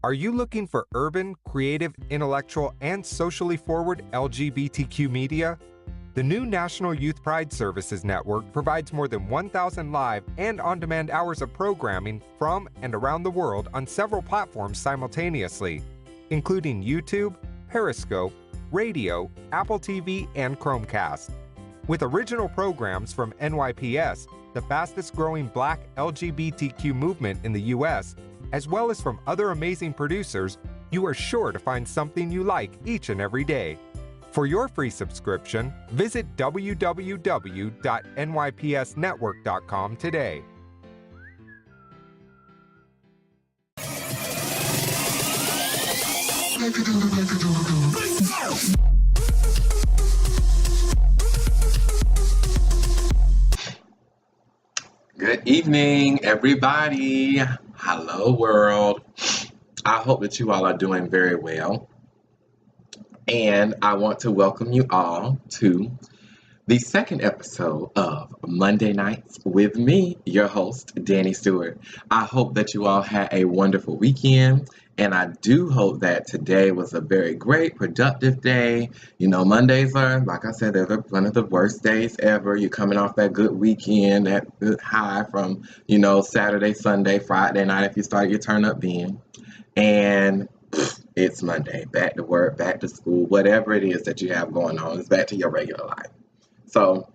Are you looking for urban, creative, intellectual, and socially forward LGBTQ media? The new National Youth Pride Services Network provides more than 1,000 live and on-demand hours of programming from and around the world on several platforms simultaneously, including YouTube, Periscope, radio, Apple TV, and Chromecast. With original programs from NYPS, the fastest-growing Black LGBTQ movement in the U.S., as well as from other amazing producers, you are sure to find something you like each and every day. For your free subscription, visit www.nypsnetwork.com today. Good evening, everybody. Hello, world. I hope that you all are doing very well. And I want to welcome you all to the second episode of Monday Nights with me, your host, Dannie Stweart. I hope that you all had a wonderful weekend. And I do hope that today was a very great, productive day. You know, Mondays are, like I said, they're one of the worst days ever. You're coming off that good weekend, that good high from, you know, Saturday, Sunday, Friday night, if you start your turn up being. And it's Monday, back to work, back to school, whatever it is that you have going on, it's back to your regular life. So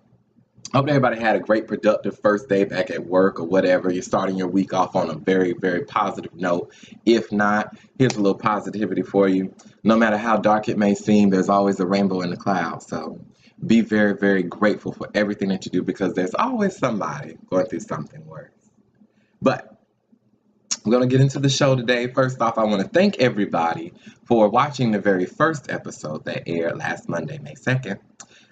hope everybody had a great, productive first day back at work or whatever. You're starting your week off on a very, very positive note. If not, here's a little positivity for you. No matter how dark it may seem, there's always a rainbow in the clouds. So be very, very grateful for everything that you do, because there's always somebody going through something worse. But we're going to get into the show today. First off, I want to thank everybody for watching the very first episode that aired last Monday, May 2nd.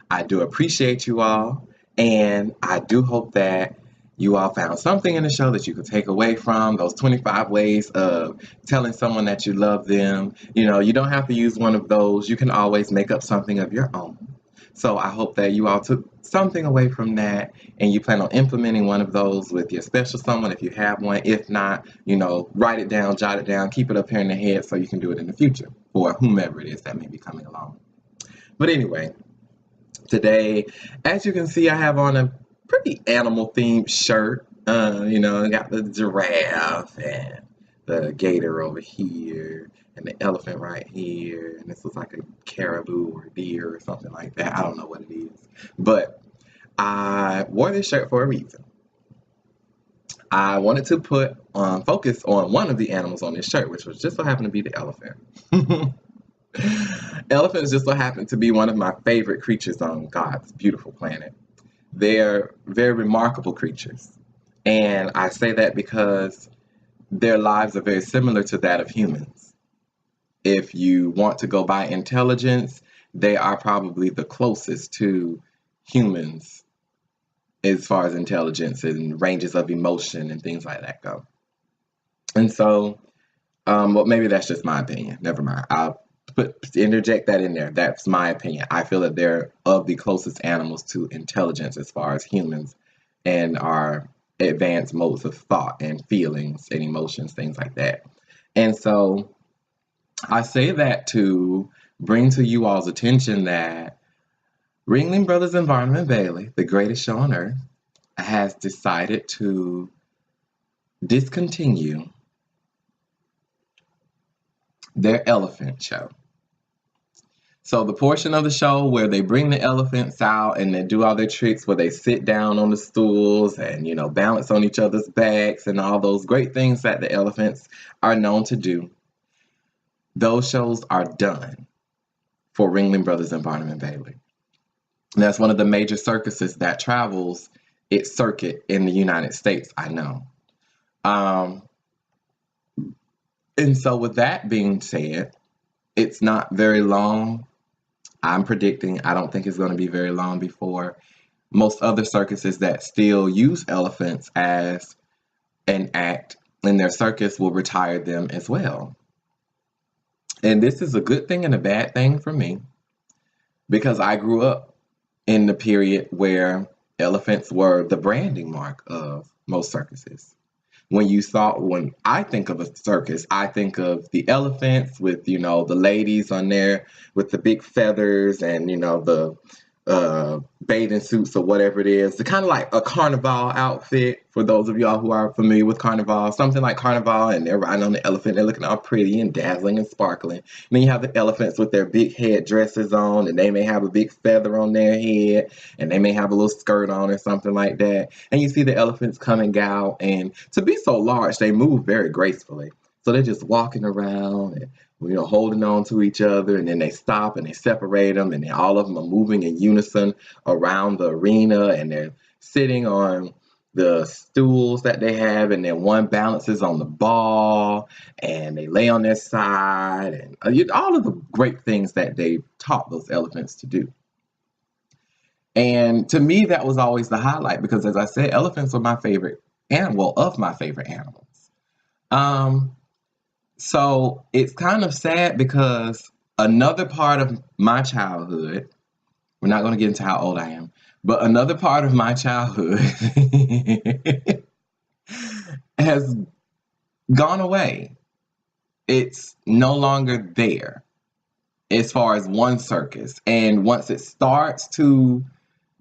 I do appreciate you all. And I do hope that you all found something in the show that you could take away from those 25 ways of telling someone that you love them. You know, you don't have to use one of those. You can always make up something of your own. So I hope that you all took something away from that and you plan on implementing one of those with your special someone if you have one. If not, you know, write it down, jot it down, keep it up here in the head so you can do it in the future for whomever it is that may be coming along. But anyway, today, as you can see, I have on a pretty animal-themed shirt. You know, I got the giraffe and the gator over here and the elephant right here. And this looks like a caribou or a deer or something like that. I don't know what it is. But I wore this shirt for a reason. I wanted to put focus on one of the animals on this shirt, which was just so happened to be the elephant. Elephants just so happen to be one of my favorite creatures on God's beautiful planet. They're very remarkable creatures. And I say that because their lives are very similar to that of humans. If you want to go by intelligence, they are probably the closest to humans as far as intelligence and ranges of emotion and things like that go. And so, well, maybe that's just my opinion. Never mind. I'll interject that in there. That's my opinion. I feel that they're of the closest animals to intelligence as far as humans and our advanced modes of thought and feelings and emotions, things like that. And so I say that to bring to you all's attention that Ringling Brothers and Barnum & Bailey, the greatest show on earth, has decided to discontinue their elephant show. So the portion of the show where they bring the elephants out and they do all their tricks where they sit down on the stools and, you know, balance on each other's backs and all those great things that the elephants are known to do, those shows are done for Ringling Brothers and Barnum & Bailey. And that's one of the major circuses that travels its circuit in the United States, I know. And so with that being said, it's not very long. I'm predicting, I don't think it's going to be very long before most other circuses that still use elephants as an act in their circus will retire them as well. And this is a good thing and a bad thing for me, because I grew up in the period where elephants were the branding mark of most circuses. when I think of a circus, I think of the elephants with, the ladies on there with the big feathers and, the bathing suits or whatever it is. The kind of like a carnival outfit for those of y'all who are familiar with carnival, something like carnival, and they're riding on the elephant. They're looking all pretty and dazzling and sparkling. And then you have the elephants with their big head dresses on, and they may have a big feather on their head, and they may have a little skirt on or something like that. And you see the elephants coming out, and to be so large, they move very gracefully. So they're just walking around and holding on to each other, and then they stop and they separate them, and then all of them are moving in unison around the arena, and they're sitting on the stools that they have, and then one balances on the ball, and they lay on their side, and all of the great things that they taught those elephants to do. And to me, that was always the highlight because, as I said, elephants were my favorite animal of my favorite animals. So it's kind of sad because another part of my childhood, we're not going to get into how old I am, but another part of my childhood has gone away. It's no longer there as far as one circus. And once it starts to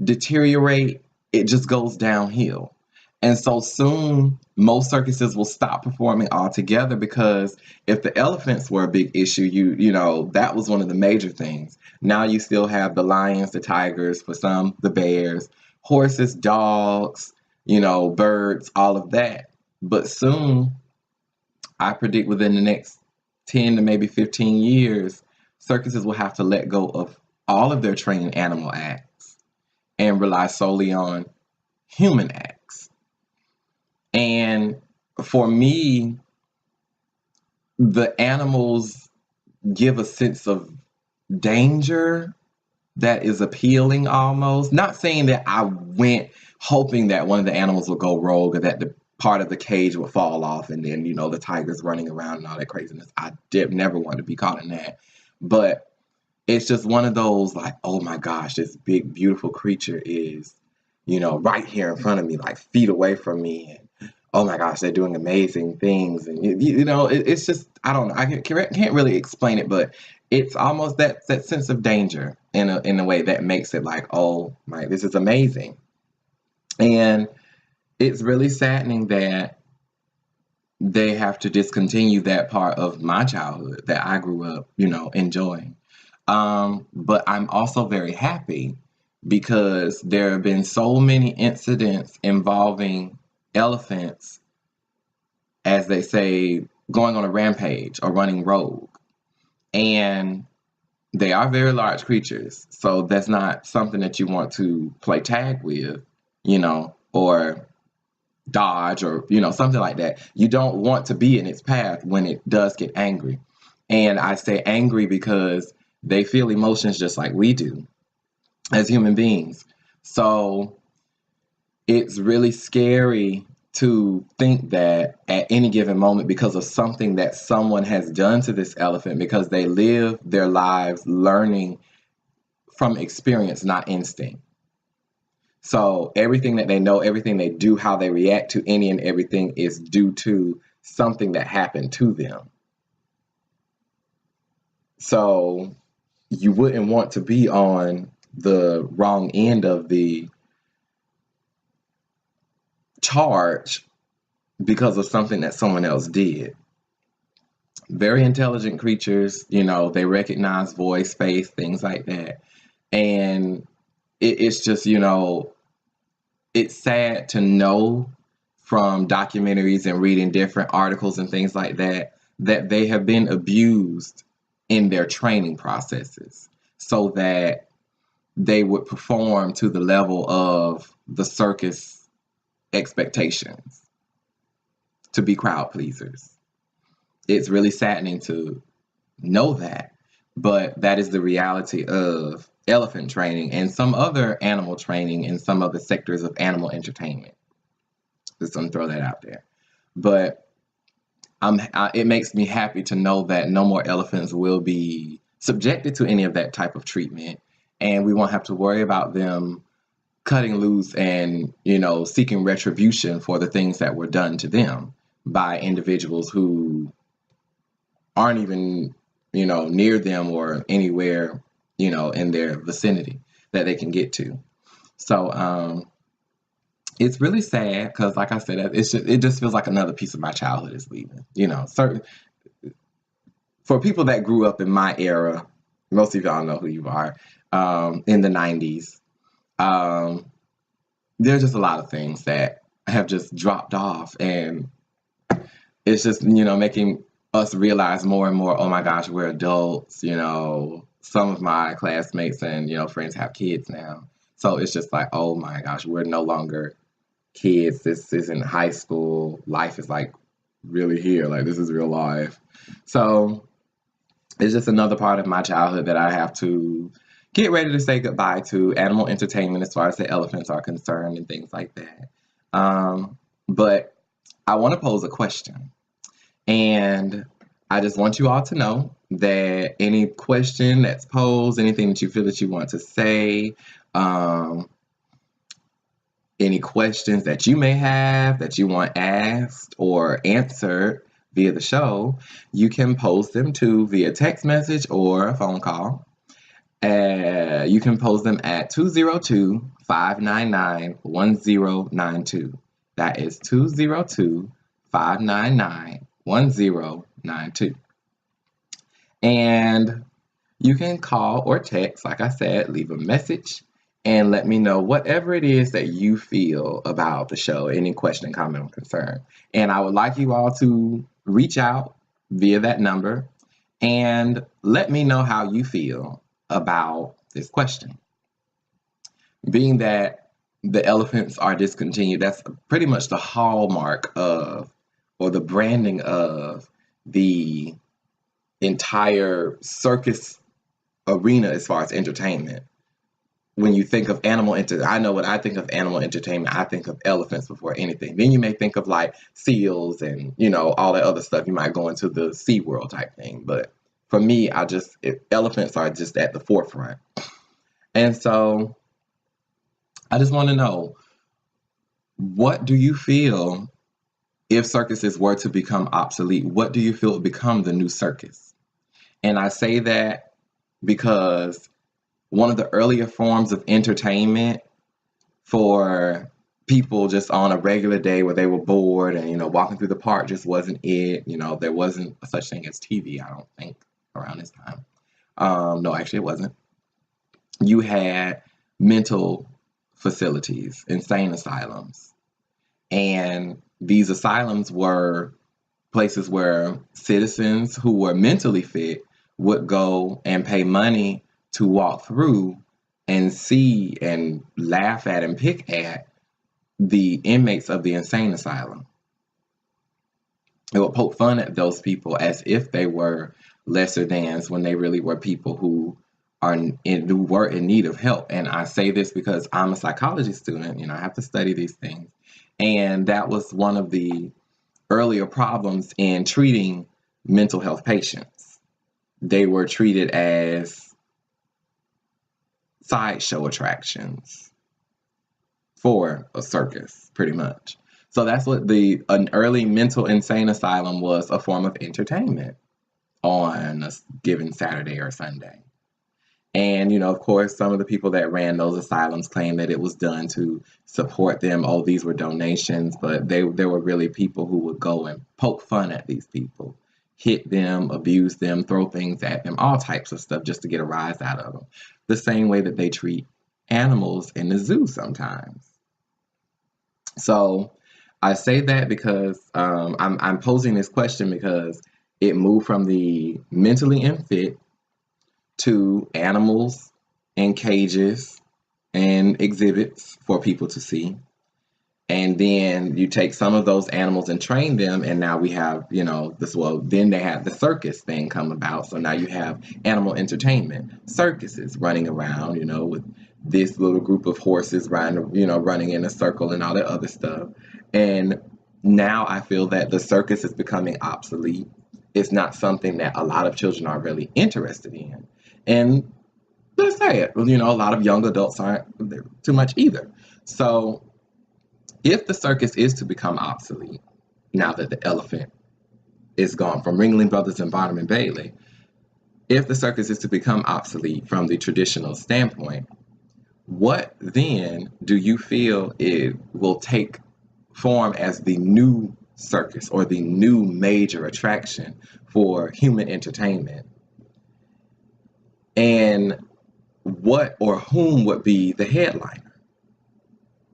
deteriorate, it just goes downhill. And so soon, most circuses will stop performing altogether because if the elephants were a big issue, that was one of the major things. Now you still have the lions, the tigers, for some, the bears, horses, dogs, birds, all of that. But soon, I predict within the next 10 to maybe 15 years, circuses will have to let go of all of their trained animal acts and rely solely on human acts. And for me, the animals give a sense of danger that is appealing almost. Not saying that I went hoping that one of the animals would go rogue or that the part of the cage would fall off and then, the tiger's running around and all that craziness. I did never want to be caught in that. But it's just one of those like, oh my gosh, this big, beautiful creature is, right here in front of me, like feet away from me. And oh my gosh, they're doing amazing things. And, it's just, I don't know. I can't really explain it, but it's almost that sense of danger in a way that makes it like, oh my, this is amazing. And it's really saddening that they have to discontinue that part of my childhood that I grew up, enjoying. But I'm also very happy because there have been so many incidents involving elephants, as they say, going on a rampage or running rogue. And they are very large creatures. So that's not something that you want to play tag with, or dodge or, something like that. You don't want to be in its path when it does get angry. And I say angry because they feel emotions just like we do as human beings. So it's really scary to think that at any given moment, because of something that someone has done to this elephant, because they live their lives learning from experience, not instinct. So everything that they know, everything they do, how they react to any and everything is due to something that happened to them. So you wouldn't want to be on the wrong end of the charge because of something that someone else did. Very intelligent creatures, they recognize voice, face, things like that. And it's just, it's sad to know from documentaries and reading different articles and things like that, that they have been abused in their training processes so that they would perform to the level of the circus expectations to be crowd pleasers. It's really saddening to know that, but that is the reality of elephant training and some other animal training in some other sectors of animal entertainment. Just gonna throw that out there. But it makes me happy to know that no more elephants will be subjected to any of that type of treatment, and we won't have to worry about them cutting loose and, seeking retribution for the things that were done to them. by individuals who aren't even, near them or anywhere, in their vicinity that they can get to. So it's really sad because, like I said, it just feels like another piece of my childhood is leaving. Certain for people that grew up in my era, most of y'all know who you are, in the 90s. There's just a lot of things that have just dropped off, and it's just, making us realize more and more, oh my gosh, we're adults. Some of my classmates and, friends have kids now. So it's just like, oh my gosh, we're no longer kids. This isn't high school. Life is like really here. Like, this is real life. So it's just another part of my childhood that I have to get ready to say goodbye to. Animal entertainment, as far as the elephants are concerned and things like that. But I want to pose a question. And I just want you all to know that any question that's posed, anything that you feel that you want to say, any questions that you may have that you want asked or answered via the show, you can post them to via text message or a phone call. You can post them at 202-599-1092. That is 202-599-1092. And you can call or text, like I said, leave a message and let me know whatever it is that you feel about the show, any question, comment, or concern. And I would like you all to reach out via that number and let me know how you feel about this question. Being that the elephants are discontinued, that's pretty much the hallmark of, or the branding of, the entire circus arena as far as entertainment. When you think of I know when I think of animal entertainment, I think of elephants before anything. Then you may think of like seals and, all that other stuff. You might go into the SeaWorld type thing. But for me, elephants are just at the forefront. And so I just want to know, what do you feel if circuses were to become obsolete? What do you feel would become the new circus? And I say that because one of the earlier forms of entertainment for people just on a regular day where they were bored and, walking through the park just wasn't it. There wasn't a such thing as TV, I don't think, around this time. No, actually it wasn't. You had mental facilities, insane asylums. And these asylums were places where citizens who were mentally fit would go and pay money to walk through and see and laugh at and pick at the inmates of the insane asylum. It would poke fun at those people as if they were lesser thans when they really were people who were in need of help. And I say this because I'm a psychology student, I have to study these things. And that was one of the earlier problems in treating mental health patients. They were treated as sideshow attractions for a circus, pretty much. So that's what an early mental insane asylum was, a form of entertainment on a given Saturday or Sunday. And, of course, some of the people that ran those asylums claimed that it was done to support them. Oh, these were donations, but there were really people who would go and poke fun at these people, hit them, abuse them, throw things at them, all types of stuff just to get a rise out of them. The same way that they treat animals in the zoo sometimes. So I say that because I'm posing this question because it moved from the mentally unfit to animals in cages and exhibits for people to see. And then you take some of those animals and train them, and now we have, then they had the circus thing come about. So now you have animal entertainment, circuses running around, with this little group of horses running in a circle and all that other stuff. And now I feel that the circus is becoming obsolete. It's not something that a lot of children are really interested in. And let's say it, a lot of young adults aren't too much either. So if the circus is to become obsolete, now that the elephant is gone from Ringling Brothers and Barnum and Bailey, if the circus is to become obsolete from the traditional standpoint, what then do you feel it will take form as the new circus or the new major attraction for human entertainment? And what or whom would be the headliner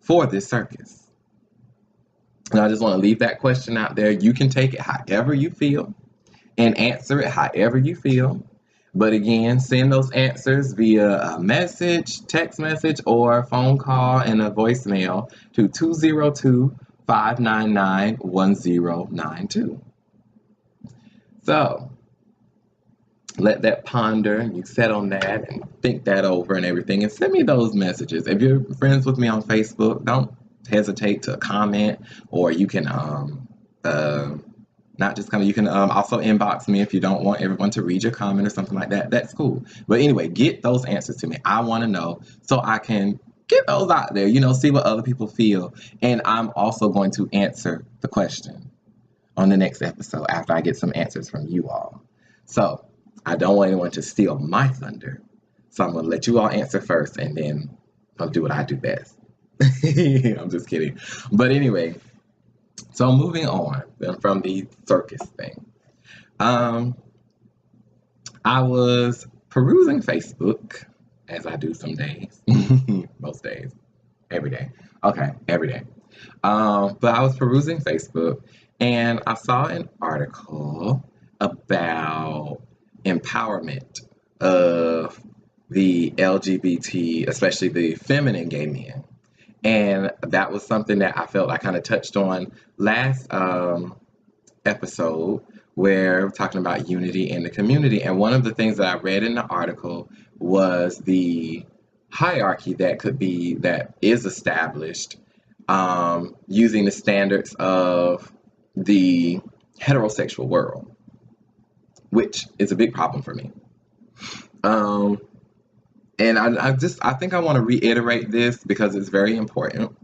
for this circus? And I just want to leave that question out there. You can take it however you feel and answer it however you feel. But again, send those answers via a message, text message, or phone call and a voicemail to 202-599-1092. So let that ponder, you set on that and think that over and everything, and send me those messages. If you're friends with me on Facebook, don't hesitate to comment, or you can not just comment, you can also inbox me if you don't want everyone to read your comment or something like that. That's cool. But anyway, get those answers to me. I want to know so I can get those out there, see what other people feel. And I'm also going to answer the question on the next episode after I get some answers from you all. So I don't want anyone to steal my thunder. So I'm going to let you all answer first, and then I'll do what I do best. I'm just kidding. But anyway, so moving on from the circus thing. I was perusing Facebook, as I do some days. Most days. Every day. Okay, every day. But I was perusing Facebook, and I saw an article about empowerment of the LGBT, especially the feminine gay men. And that was something that I felt I kind of touched on last episode, where we're talking about unity in the community. And one of the things that I read in the article was the hierarchy that is established using the standards of the heterosexual world, which is a big problem for me. And I think I want to reiterate this because it's very important.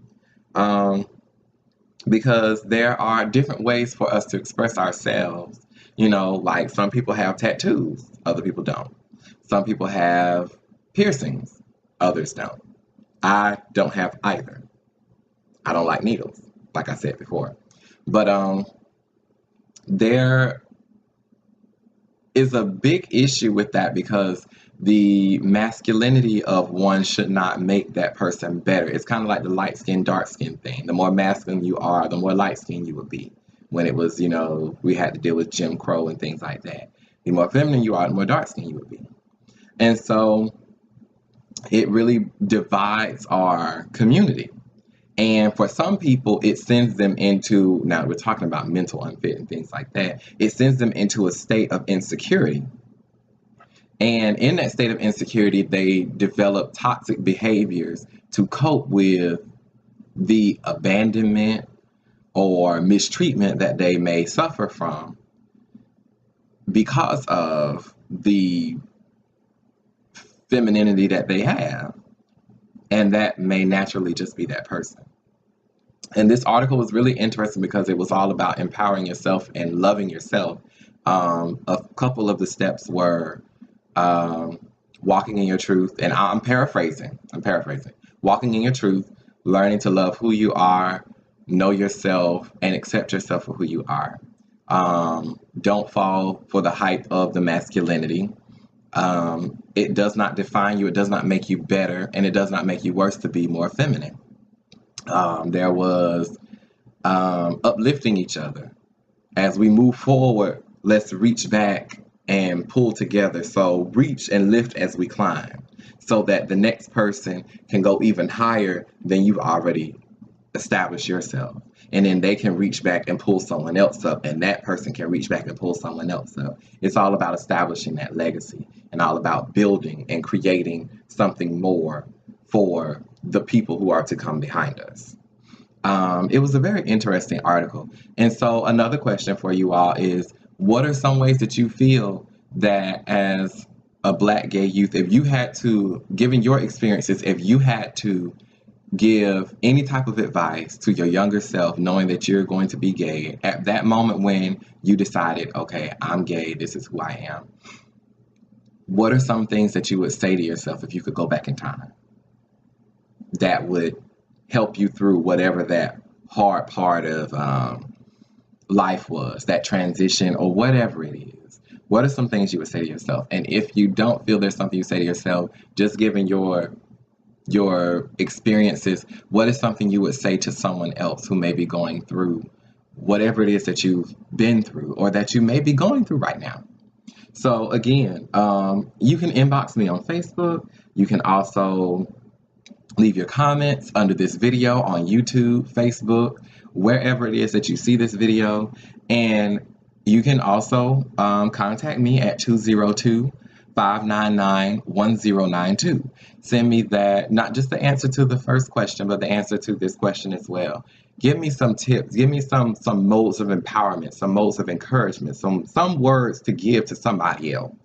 Because there are different ways for us to express ourselves. Like some people have tattoos, other people don't. Some people have piercings, others don't. I don't have either. I don't like needles, like I said before. But there is a big issue with that, because the masculinity of one should not make that person better. It's kind of like the light skin, dark skin thing. The more masculine you are, the more light skin you would be. When it was, we had to deal with Jim Crow and things like that. The more feminine you are, the more dark skin you would be. And so it really divides our community. And for some people, it sends them into, now we're talking about mental unfit and things like that, it sends them into a state of insecurity. And in that state of insecurity, they develop toxic behaviors to cope with the abandonment or mistreatment that they may suffer from because of the femininity that they have. And that may naturally just be that person. And this article was really interesting because it was all about empowering yourself and loving yourself. A couple of the steps were walking in your truth, and I'm paraphrasing, walking in your truth, learning to love who you are, know yourself, and accept yourself for who you are. Don't fall for the hype of the masculinity. It does not define you, it does not make you better, and it does not make you worse to be more feminine. There was uplifting each other. As we move forward, let's reach back and pull together. So reach and lift as we climb, so that the next person can go even higher than you've already established yourself. And then they can reach back and pull someone else up, and that person can reach back and pull someone else up. It's all about establishing that legacy and all about building and creating something more for the people who are to come behind us. It was a very interesting article. And so another question for you all is, what are some ways that you feel that as a Black gay youth, if you had to, given your experiences, if you had to give any type of advice to your younger self, knowing that you're going to be gay at that moment when you decided, okay, I'm gay, this is who I am, what are some things that you would say to yourself if you could go back in time that would help you through whatever that hard part of life was, that transition or whatever it is? What are some things you would say to yourself? And if you don't feel there's something you say to yourself, just given your experiences, what is something you would say to someone else who may be going through whatever it is that you've been through or that you may be going through right now? So again, you can inbox me on Facebook. You can also leave your comments under this video on YouTube, Facebook, wherever it is that you see this video. And you can also contact me at 202-599-1092. Send me that, not just the answer to the first question, but the answer to this question as well. Give me some tips. Give me some modes of empowerment, some modes of encouragement, some words to give to somebody else.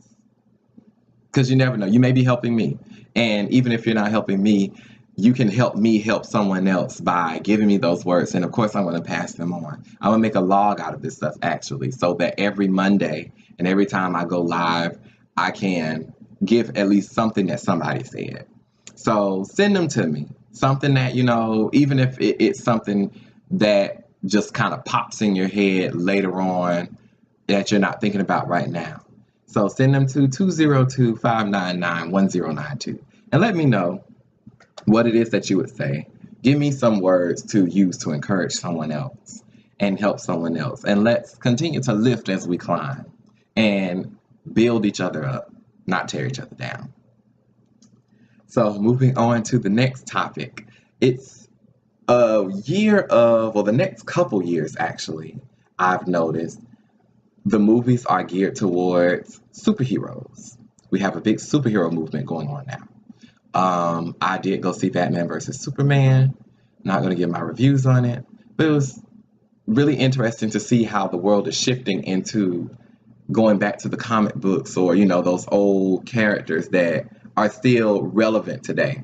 Because you never know. You may be helping me. And even if you're not helping me, you can help me help someone else by giving me those words. And of course, I'm going to pass them on. I'm going to make a log out of this stuff, actually, so that every Monday and every time I go live, I can give at least something that somebody said. So send them to me. Something that, even if it's something that just kind of pops in your head later on that you're not thinking about right now. So send them to 202-599-1092 and let me know what it is that you would say. Give me some words to use to encourage someone else and help someone else. And let's continue to lift as we climb and build each other up, not tear each other down. So moving on to the next topic. It's the next couple years, actually, I've noticed the movies are geared towards superheroes. We have a big superhero movement going on now. I did go see Batman versus Superman. Not going to give my reviews on it, but it was really interesting to see how the world is shifting into going back to the comic books or, those old characters that are still relevant today.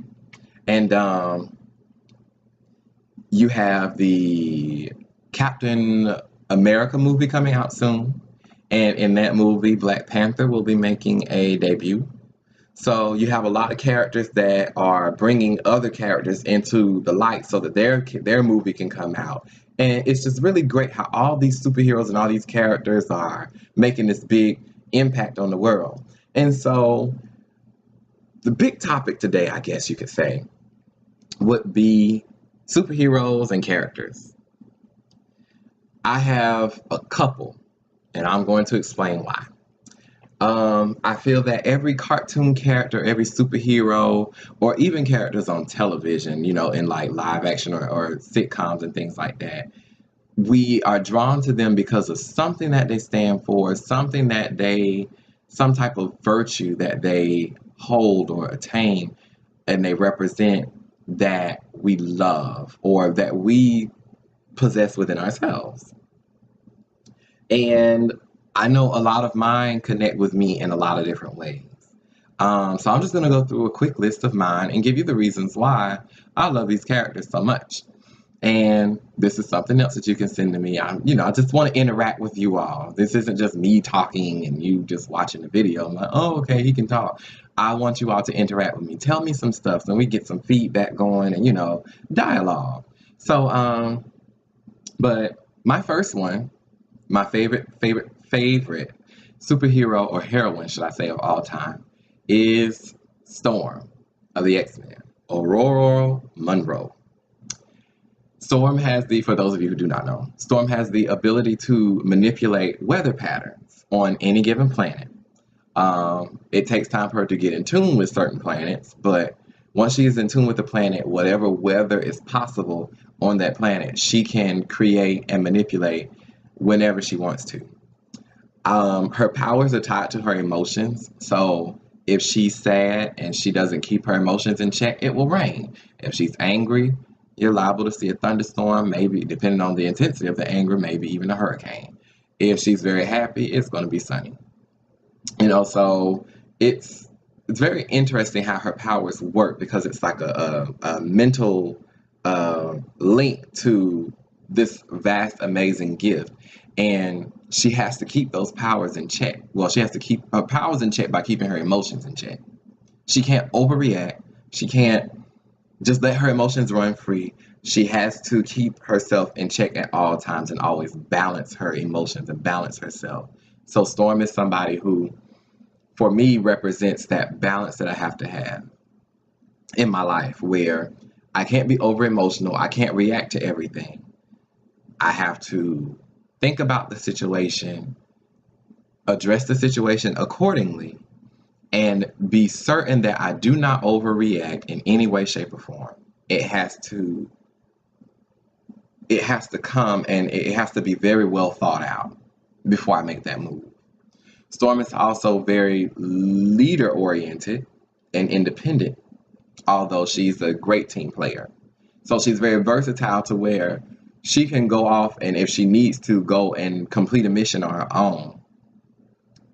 And you have the Captain America movie coming out soon. And in that movie, Black Panther will be making a debut. So you have a lot of characters that are bringing other characters into the light so that their movie can come out. And it's just really great how all these superheroes and all these characters are making this big impact on the world. And so the big topic today, I guess you could say, would be superheroes and characters. I have a couple, and I'm going to explain why. I feel that every cartoon character, every superhero, or even characters on television, in like live action or sitcoms and things like that, we are drawn to them because of something that they stand for, some type of virtue that they hold or attain and they represent that we love or that we possess within ourselves. And I know a lot of mine connect with me in a lot of different ways. So I'm just going to go through a quick list of mine and give you the reasons why I love these characters so much. And this is something else that you can send to me. I just want to interact with you all. This isn't just me talking and you just watching the video. I'm like, oh, okay, he can talk. I want you all to interact with me. Tell me some stuff so we get some feedback going and, dialogue. So, but my first one, my favorite superhero or heroine, should I say, of all time, is Storm of the X-Men, Aurora Monroe. Storm has for those of you who do not know, Storm has the ability to manipulate weather patterns on any given planet. It takes time for her to get in tune with certain planets, but once she is in tune with the planet, whatever weather is possible on that planet, she can create and manipulate whenever she wants to. Her powers are tied to her emotions. So if she's sad and she doesn't keep her emotions in check, it will rain. If she's angry, you're liable to see a thunderstorm, maybe depending on the intensity of the anger, maybe even a hurricane. If she's very happy, it's going to be sunny. So it's very interesting how her powers work because it's like a mental link to this vast, amazing gift. And she has to keep those powers in check. Well, she has to keep her powers in check by keeping her emotions in check. She can't overreact. She can't just let her emotions run free. She has to keep herself in check at all times and always balance her emotions and balance herself. So Storm is somebody who, for me, represents that balance that I have to have in my life, where I can't be over emotional. I can't react to everything. I have to think about the situation, address the situation accordingly, and be certain that I do not overreact in any way, shape, or form. It has to come, and it has to be very well thought out before I make that move. Storm is also very leader oriented and independent, although she's a great team player. So she's very versatile to where she can go off, and if she needs to, go and complete a mission on her own.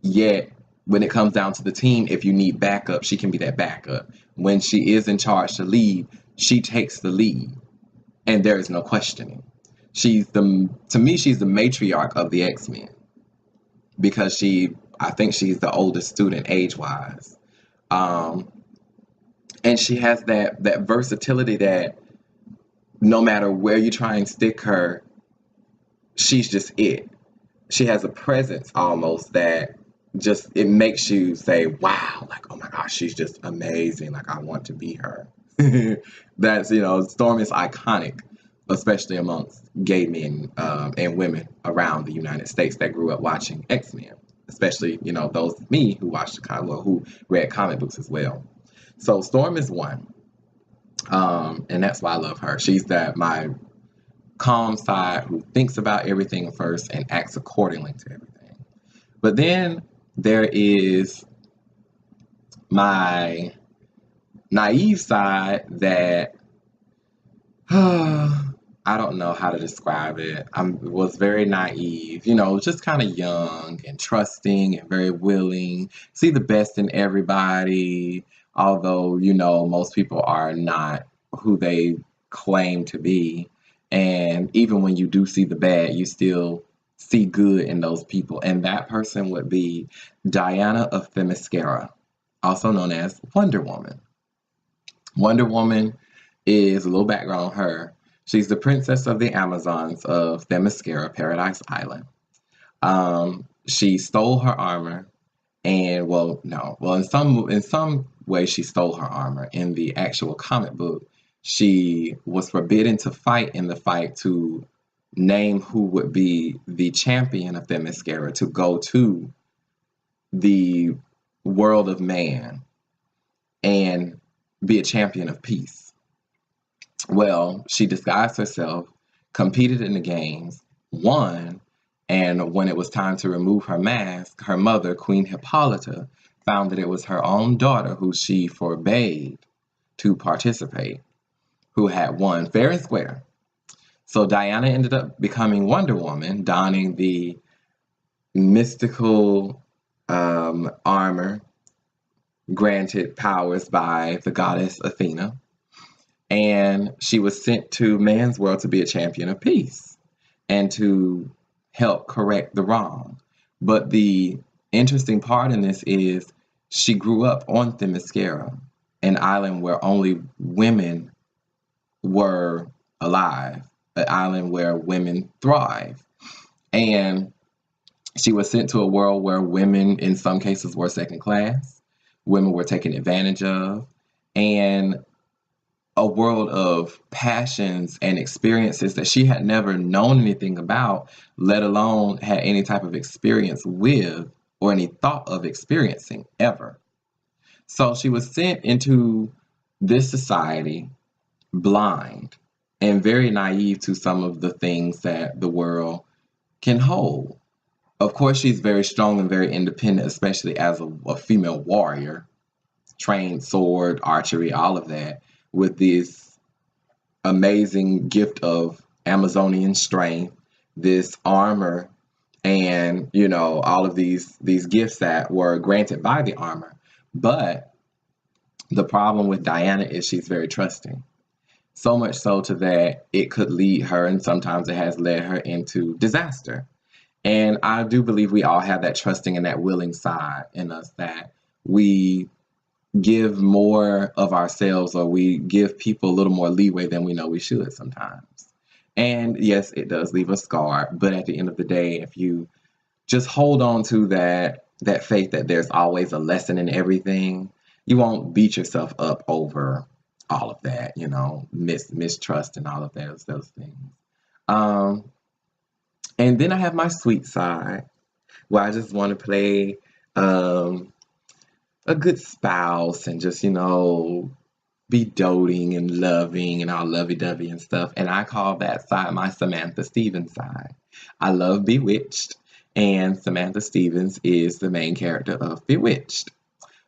Yet when it comes down to the team, if you need backup, she can be that backup. When she is in charge to lead, she takes the lead, and there is no questioning. To me, she's the matriarch of the X-Men, because I think she's the oldest student age-wise. And she has that versatility that no matter where you try and stick her, she's just it. She has a presence almost that just, it makes you say, wow, like, oh my gosh, she's just amazing. Like, I want to be her. That's, Storm is iconic, especially amongst gay men and women around the United States that grew up watching X-Men, especially, those of me who watched who read comic books as well. So Storm is one. And that's why I love her. She's my calm side who thinks about everything first and acts accordingly to everything. But then there is my naive side that I don't know how to describe it. I was very naive, just kind of young and trusting and very willing, see the best in everybody, although, most people are not who they claim to be. And even when you do see the bad, you still see good in those people. And that person would be Diana of Themyscira, also known as Wonder Woman. Wonder Woman is, a little background on her. She's the princess of the Amazons of Themyscira, Paradise Island. She stole her armor, and in some way she stole her armor. In the actual comic book, she was forbidden to fight in the fight to name who would be the champion of Themyscira to go to the world of man and be a champion of peace. Well, she disguised herself, competed in the games, won, and when it was time to remove her mask, her mother, Queen Hippolyta, found that it was her own daughter who she forbade to participate, who had won fair and square. So Diana ended up becoming Wonder Woman, donning the mystical armor granted powers by the goddess Athena. And she was sent to man's world to be a champion of peace and to help correct the wrong. But the interesting part in this is she grew up on Themyscira, an island where only women were alive, an island where women thrive. And she was sent to a world where women, in some cases, were second class, women were taken advantage of, and a world of passions and experiences that she had never known anything about, let alone had any type of experience with or any thought of experiencing ever. So she was sent into this society blind and very naive to some of the things that the world can hold. Of course, she's very strong and very independent, especially as a female warrior, trained sword, archery, all of that, with this amazing gift of Amazonian strength, this armor, and all of these gifts that were granted by the armor. But the problem with Diana is she's very trusting. So much so to that it could lead her, and sometimes it has led her into disaster. And I do believe we all have that trusting and that willing side in us, that we give more of ourselves, or we give people a little more leeway than we know we should sometimes. And yes, it does leave a scar, but at the end of the day, if you just hold on to that faith that there's always a lesson in everything, you won't beat yourself up over all of that, mistrust and all of those things. Um, and then I have my sweet side, where I just want to play um, a good spouse and just, be doting and loving and all lovey-dovey and stuff. And I call that side my Samantha Stevens side. I love Bewitched, and Samantha Stevens is the main character of Bewitched.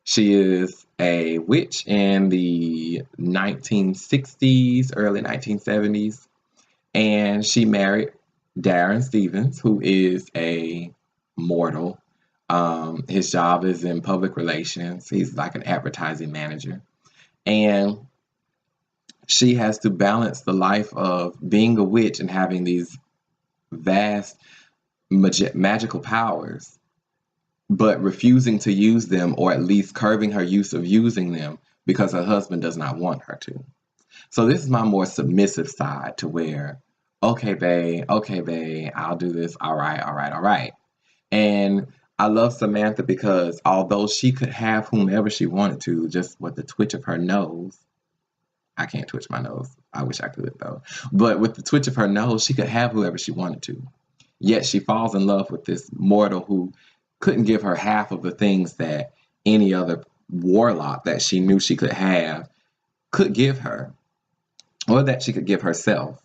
She is a witch in the 1960s, early 1970s, and she married Darren Stevens, who is a mortal. His job is in public relations. He's like an advertising manager. And she has to balance the life of being a witch and having these vast magical powers, but refusing to use them, or at least curbing her use of using them because her husband does not want her to. So this is my more submissive side, to where, okay, babe, I'll do this. All right. And I love Samantha because although she could have whomever she wanted to, just with the twitch of her nose, I can't twitch my nose. I wish I could though. But with the twitch of her nose, she could have whoever she wanted to. Yet she falls in love with this mortal who couldn't give her half of the things that any other warlock that she knew she could have could give her, or that she could give herself.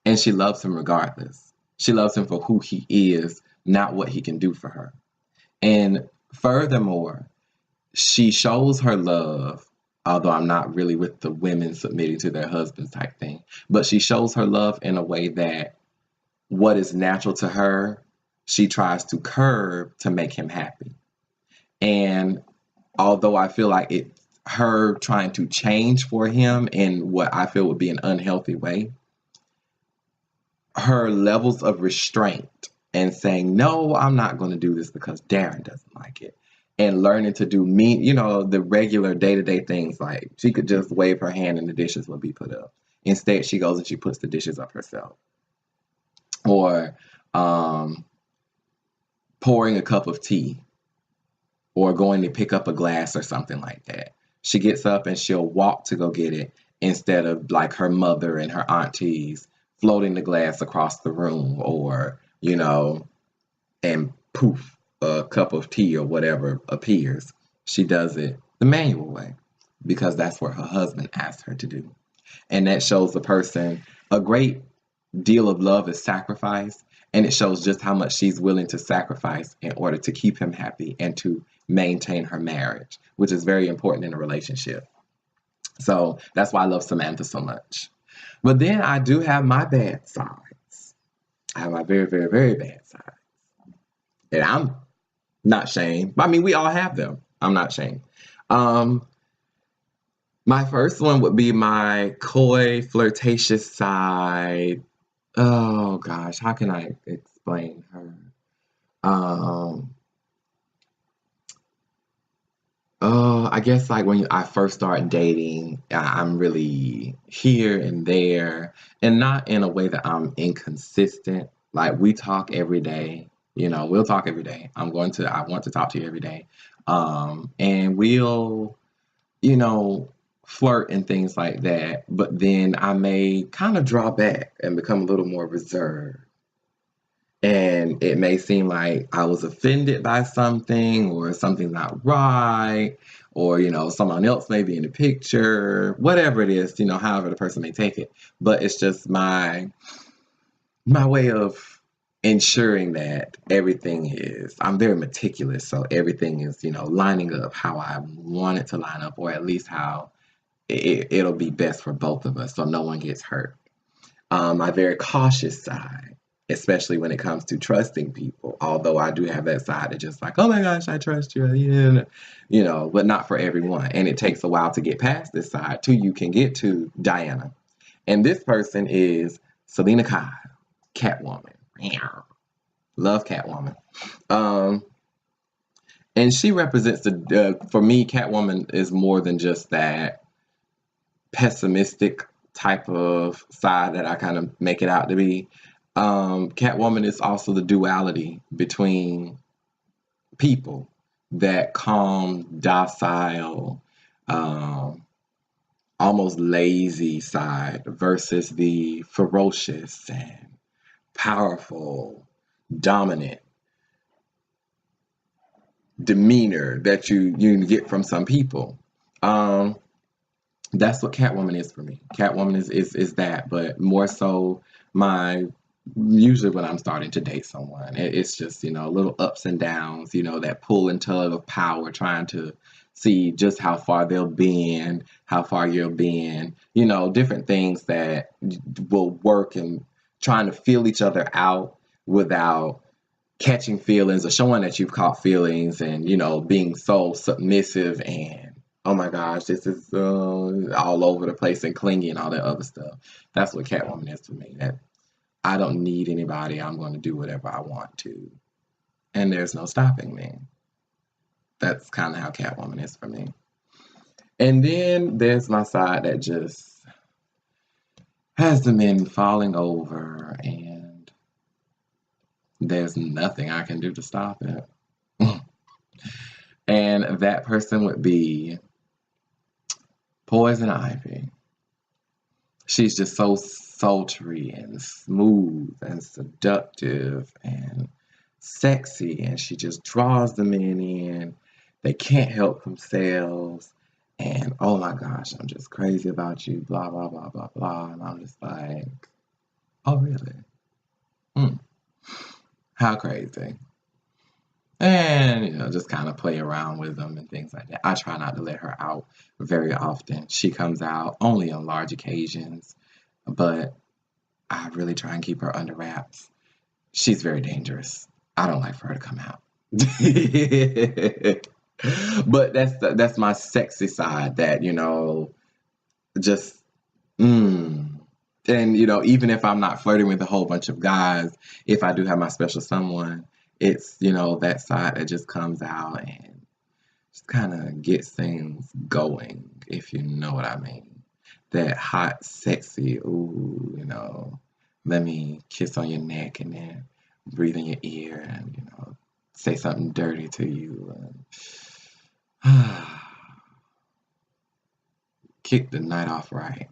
And she loves him regardless. She loves him for who he is, not what he can do for her. And furthermore, she shows her love, although I'm not really with the women submitting to their husbands type thing, but she shows her love in a way that what is natural to her, she tries to curb to make him happy. And although I feel like it's her trying to change for him in what I feel would be an unhealthy way, her levels of restraint and saying, no, I'm not going to do this because Darren doesn't like it. And learning to do the regular day-to-day things, like she could just wave her hand and the dishes would be put up. Instead, she goes and she puts the dishes up herself. Or pouring a cup of tea, or going to pick up a glass or something like that. She gets up and she'll walk to go get it, instead of like her mother and her aunties floating the glass across the room, or, and poof, a cup of tea or whatever appears. She does it the manual way because that's what her husband asked her to do. And that shows the person a great deal of love is sacrifice, and it shows just how much she's willing to sacrifice in order to keep him happy and to maintain her marriage, which is very important in a relationship. So that's why I love Samantha so much. But then I do have my bad sides. I have my very, very, very bad sides. And I'm not ashamed. I mean, we all have them. I'm not ashamed. My first one would be my coy, flirtatious side. Oh gosh, how can I explain her? I guess like when I first start dating, I'm really here and there, and not in a way that I'm inconsistent. Like we talk every day, we'll talk every day. I want to talk to you every day. And we'll, flirt and things like that. But then I may kind of draw back and become a little more reserved. And it may seem like I was offended by something, or something's not right, or, someone else may be in the picture, whatever it is, however the person may take it. But it's just my way of ensuring that I'm very meticulous. So everything is, lining up how I want it to line up, or at least how it'll be best for both of us so no one gets hurt. My very cautious side, especially when it comes to trusting people, although I do have that side of just like, oh my gosh, I trust you, but not for everyone. And it takes a while to get past this side till you can get to Diana. And this person is Selena Kyle, Catwoman. Love Catwoman. And she represents for me, Catwoman is more than just that pessimistic type of side that I kind of make it out to be. Catwoman is also the duality between people, that calm, docile, almost lazy side versus the ferocious and powerful, dominant demeanor that you get from some people. That's what Catwoman is for me. Catwoman is that, but more so usually when I'm starting to date someone, it's just, little ups and downs, that pull and tug of power, trying to see just how far they'll bend, how far you'll bend, different things that will work, and trying to feel each other out without catching feelings or showing that you've caught feelings, and, being so submissive and, oh my gosh, this is all over the place and clingy and all that other stuff. That's what Catwoman is to me. That I don't need anybody. I'm going to do whatever I want to. And there's no stopping me. That's kind of how Catwoman is for me. And then there's my side that just has the men falling over, and there's nothing I can do to stop it. And that person would be Poison Ivy. She's just so sultry and smooth and seductive and sexy, and she just draws the men in. They can't help themselves, and oh my gosh, I'm just crazy about you, blah, blah, blah, blah, blah. And I'm just like, oh, really? How crazy. And, just kind of play around with them and things like that. I try not to let her out very often. She comes out only on large occasions, but I really try and keep her under wraps. She's very dangerous. I don't like for her to come out. But that's my sexy side that, just, And, even if I'm not flirting with a whole bunch of guys, if I do have my special someone, it's, that side that just comes out and just kind of gets things going, if you know what I mean. That hot, sexy, ooh, let me kiss on your neck and then breathe in your ear and, say something dirty to you. And, kick the night off right.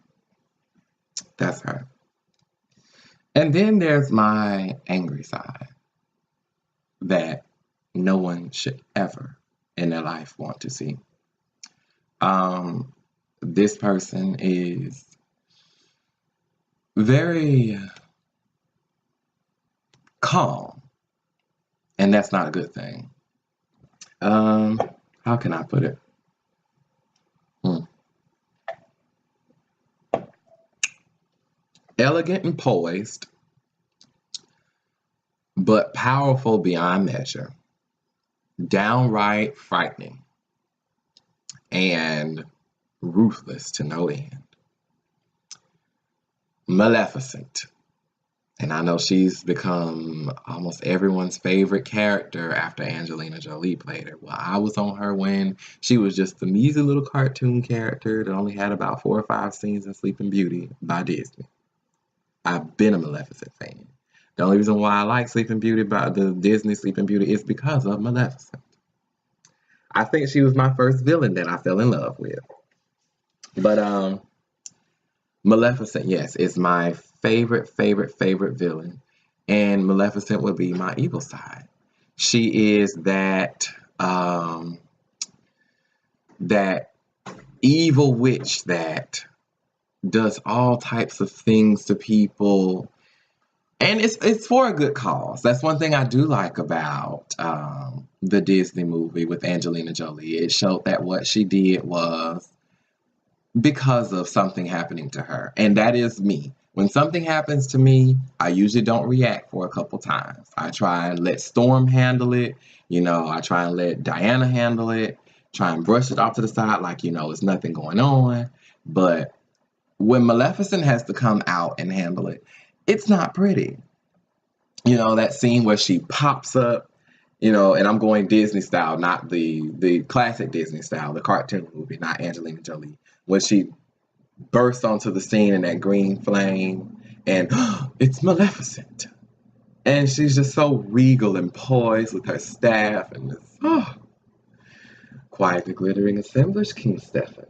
That's her. And then there's my angry side that no one should ever in their life want to see. This person is very calm, and that's not a good thing. How can I put it? Elegant and poised, but powerful beyond measure, downright frightening, and ruthless to no end. Maleficent. And I know she's become almost everyone's favorite character after Angelina Jolie played her. Well, I was on her when she was just a measly little cartoon character that only had about 4 or 5 scenes in Sleeping Beauty by Disney. I've been a Maleficent fan. The only reason why I like Sleeping Beauty, by the Disney Sleeping Beauty, is because of Maleficent. I think she was my first villain that I fell in love with. But Maleficent, yes, is my favorite villain. And Maleficent would be my evil side. She is that that evil witch that does all types of things to people, and it's for a good cause. That's one thing I do like about the Disney movie with Angelina Jolie. It showed that what she did was because of something happening to her, and that is me. When something happens to me, I usually don't react for a couple times. I try and let Storm handle it. I try and let Diana handle it. Try and brush it off to the side like, it's nothing going on. But when Maleficent has to come out and handle it, it's not pretty. You know, that scene where she pops up, you know, and I'm going Disney style, not the classic Disney style, the cartoon movie, not Angelina Jolie. When she bursts onto the scene in that green flame and it's Maleficent. And she's just so regal and poised with her staff and this, quietly glittering assemblage, King Stephen.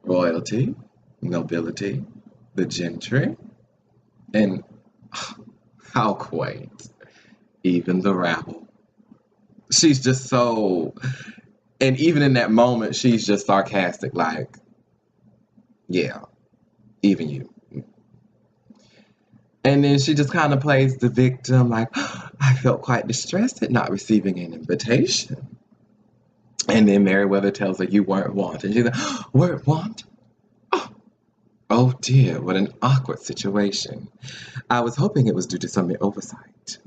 Royalty, nobility, the gentry, and how quaint, even the rabble. She's just so, and even in that moment, she's just sarcastic, like, yeah, even you. And then she just kind of plays the victim, like, I felt quite distressed at not receiving an invitation. And then Meriwether tells her, you weren't wanted. And she's like, weren't wanted? Oh dear, what an awkward situation. I was hoping it was due to some oversight.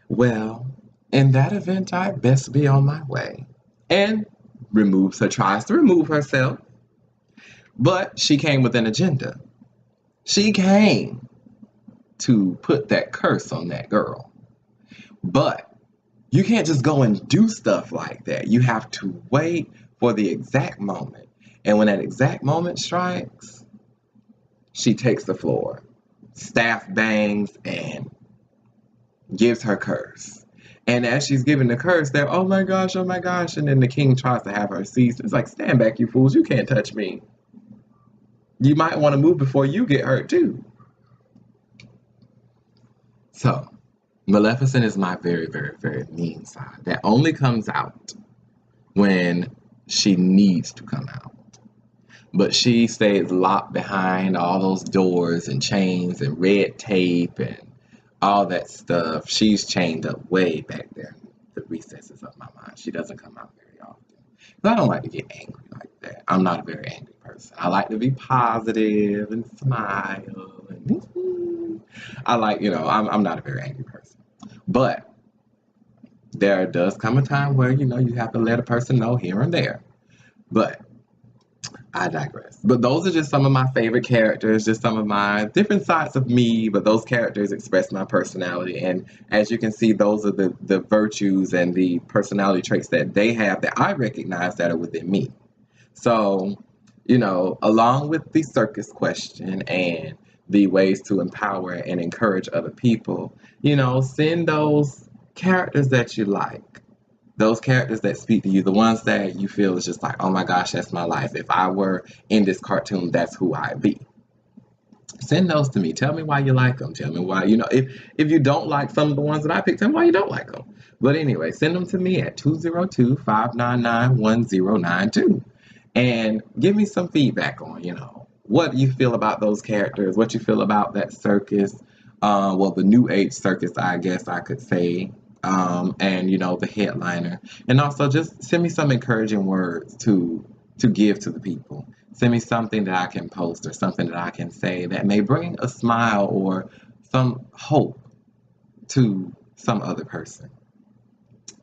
Well, in that event, I'd best be on my way. And tries to remove herself. But she came with an agenda. She came to put that curse on that girl. But you can't just go and do stuff like that. You have to wait for the exact moment. And when that exact moment strikes, she takes the floor, staff bangs, and gives her curse. And as she's giving the curse, they're, oh my gosh. And then the king tries to have her seized. It's like, stand back, you fools. You can't touch me. You might want to move before you get hurt, too. So, Maleficent is my very, very, very mean side. That only comes out when she needs to come out. But she stays locked behind all those doors and chains and red tape and all that stuff. She's chained up way back there in the recesses of my mind. She doesn't come out very often. But I don't like to get angry like that. I'm not a very angry person. I like to be positive and smile. And I like, I'm not a very angry person. But there does come a time where, you have to let a person know here and there. But I digress. But those are just some of my favorite characters, just some of my different sides of me, but those characters express my personality. And as you can see, those are the virtues and the personality traits that they have that I recognize that are within me. So, along with the circus question and the ways to empower and encourage other people, send those characters that you like. Those characters that speak to you, the ones that you feel is just like, oh my gosh, that's my life. If I were in this cartoon, that's who I'd be. Send those to me. Tell me why you like them. Tell me why, if you don't like some of the ones that I picked, tell me why you don't like them. But anyway, send them to me at 202-599-1092. And give me some feedback on, what you feel about those characters, what you feel about that circus. The new age circus, I guess I could say. And the headliner, and also just send me some encouraging words to give to the people. Send me something that I can post or something that I can say that may bring a smile or some hope to some other person.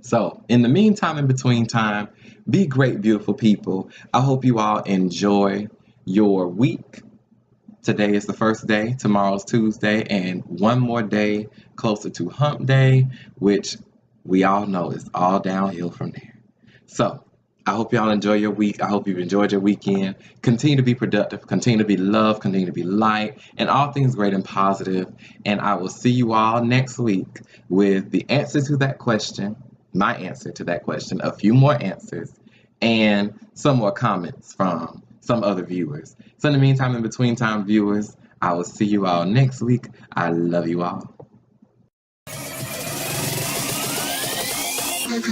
So in the meantime, in between time, be great, beautiful people. I hope you all enjoy your week. Today is the first day, tomorrow's Tuesday, and one more day closer to hump day, which we all know is all downhill from there. So I hope y'all enjoy your week. I hope you've enjoyed your weekend. Continue to be productive, continue to be loved, continue to be light, and all things great and positive. And I will see you all next week with the answer to that question, my answer to that question, a few more answers, and some more comments from some other viewers. So in the meantime, in between time, viewers, I will see you all next week. I love you all. Like a